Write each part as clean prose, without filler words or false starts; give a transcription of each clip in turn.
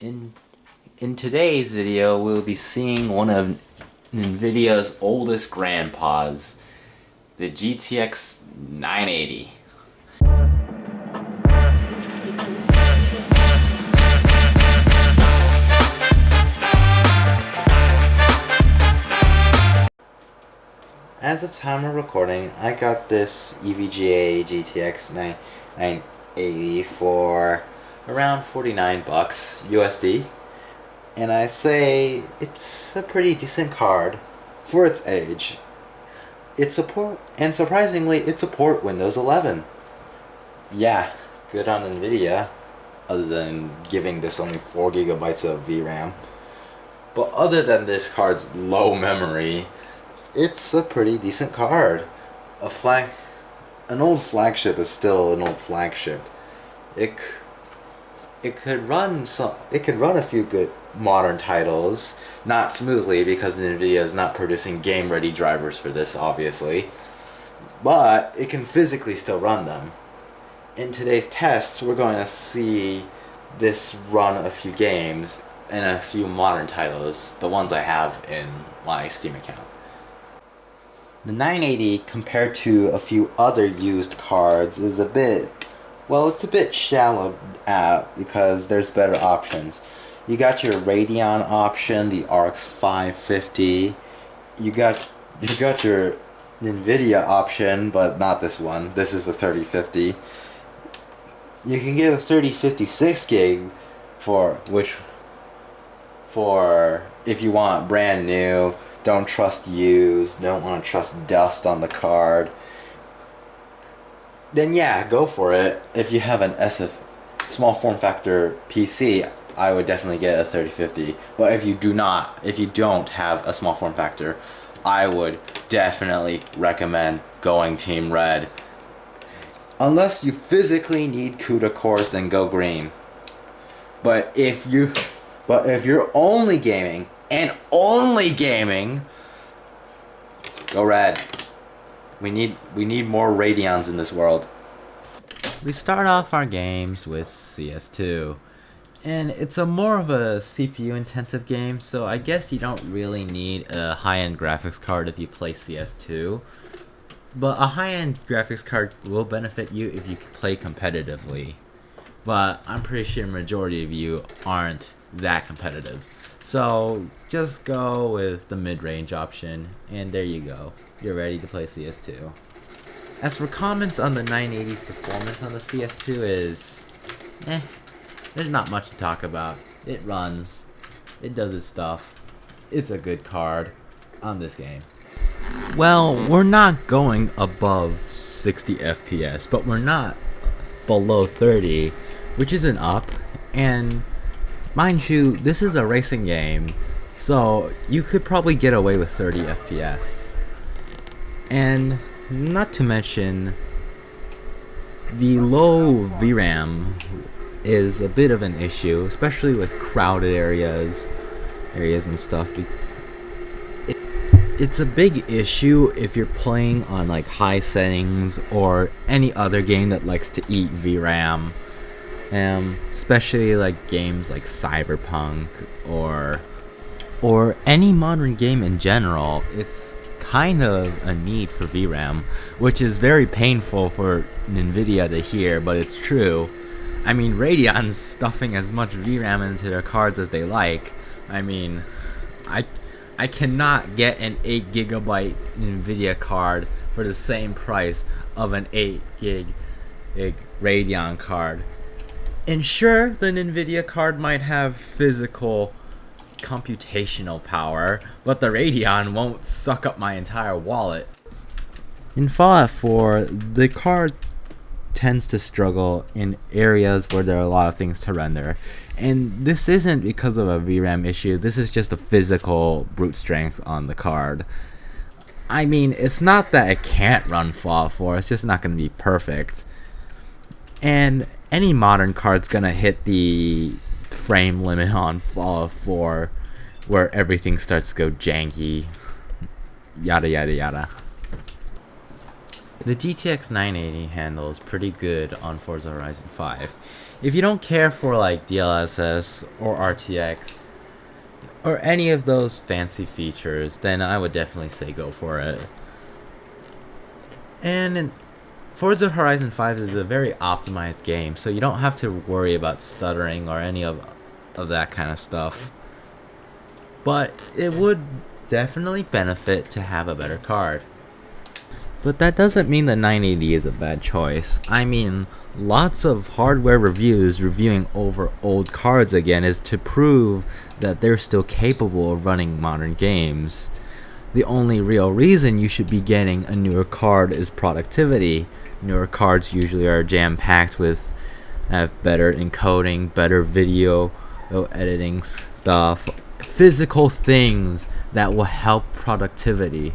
In in today's video, we'll be seeing one of NVIDIA's oldest grandpas, the GTX 980. As of time of recording, I got this EVGA GTX 980 for around 49 bucks USD. And I say it's a pretty decent card for its age. And surprisingly, it supports Windows 11. Yeah, good on NVIDIA, other than giving this only 4 gigabytes of VRAM. But other than this card's low memory, it's a pretty decent card. An old flagship is still an old flagship. It could run a few good modern titles, not smoothly because NVIDIA is not producing game-ready drivers for this, obviously, but it can physically still run them. In today's test, we're going to see this run a few games and a few modern titles, the ones I have in my Steam account. The 980, compared to a few other used cards, is a bit shallow because there's better options. You got your Radeon option, the RX 550. You got your NVIDIA option, but not this one. This is the 3050. You can get a 3056 gig for if you want brand new, don't trust used, don't want to trust dust on the card. Then yeah, go for it. If you have an small form factor PC, I would definitely get a 3050. But if you don't have a small form factor, I would definitely recommend going Team Red. Unless you physically need CUDA cores, then go green. But if you're only gaming and only gaming, go red. We need more Radeons in this world. We start off our games with CS2, and it's more of a CPU intensive game, so I guess you don't really need a high-end graphics card if you play CS2. But a high-end graphics card will benefit you if you play competitively. But I'm pretty sure the majority of you aren't that competitive. So just go with the mid-range option, and there you go. You're ready to play CS2. As for comments on the 980's performance on the CS2 is, there's not much to talk about. It runs, it does its stuff, it's a good card on this game. Well, we're not going above 60 FPS, but we're not below 30, which is an up, and mind you, this is a racing game, so you could probably get away with 30 FPS. And not to mention, the low VRAM is a bit of an issue, especially with crowded areas and stuff. It's a big issue if you're playing on like high settings or any other game that likes to eat VRAM. Especially like games like Cyberpunk or any modern game in general. It's kind of a need for VRAM, which is very painful for NVIDIA to hear, but it's true. I mean, Radeon's stuffing as much VRAM into their cards as they like. I mean, I cannot get an 8 gigabyte NVIDIA card for the same price of an 8 gig Radeon card. And sure, the NVIDIA card might have physical computational power, but the Radeon won't suck up my entire wallet. In Fallout 4, the card tends to struggle in areas where there are a lot of things to render, and this isn't because of a VRAM issue. This is just a physical brute strength on the card. I mean, it's not that it can't run Fallout 4, it's just not going to be perfect. And any modern card's gonna hit the frame limit on Fallout 4, where everything starts to go janky, yada yada yada. The GTX 980 handles pretty good on Forza Horizon 5. If you don't care for like DLSS or RTX or any of those fancy features, then I would definitely say go for it. And Forza Horizon 5 is a very optimized game, so you don't have to worry about stuttering or any of that kind of stuff. But it would definitely benefit to have a better card. But that doesn't mean that 980 is a bad choice. I mean, lots of hardware reviews reviewing over old cards again is to prove that they're still capable of running modern games. The only real reason you should be getting a newer card is productivity. Newer cards usually are jam-packed with better encoding, better video editing stuff, physical things that will help productivity.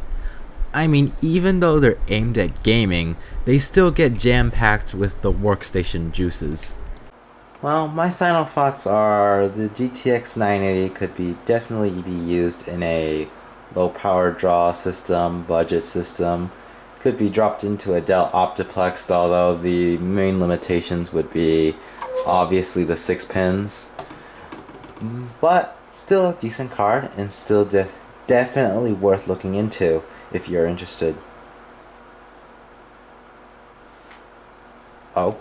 I mean, even though they're aimed at gaming, they still get jam-packed with the workstation juices. Well, my final thoughts are the GTX 980 could definitely be used in a low power draw system, budget system. Could be dropped into a Dell Optiplex, although the main limitations would be obviously the 6 pins. But still a decent card and still definitely worth looking into if you're interested. Oh.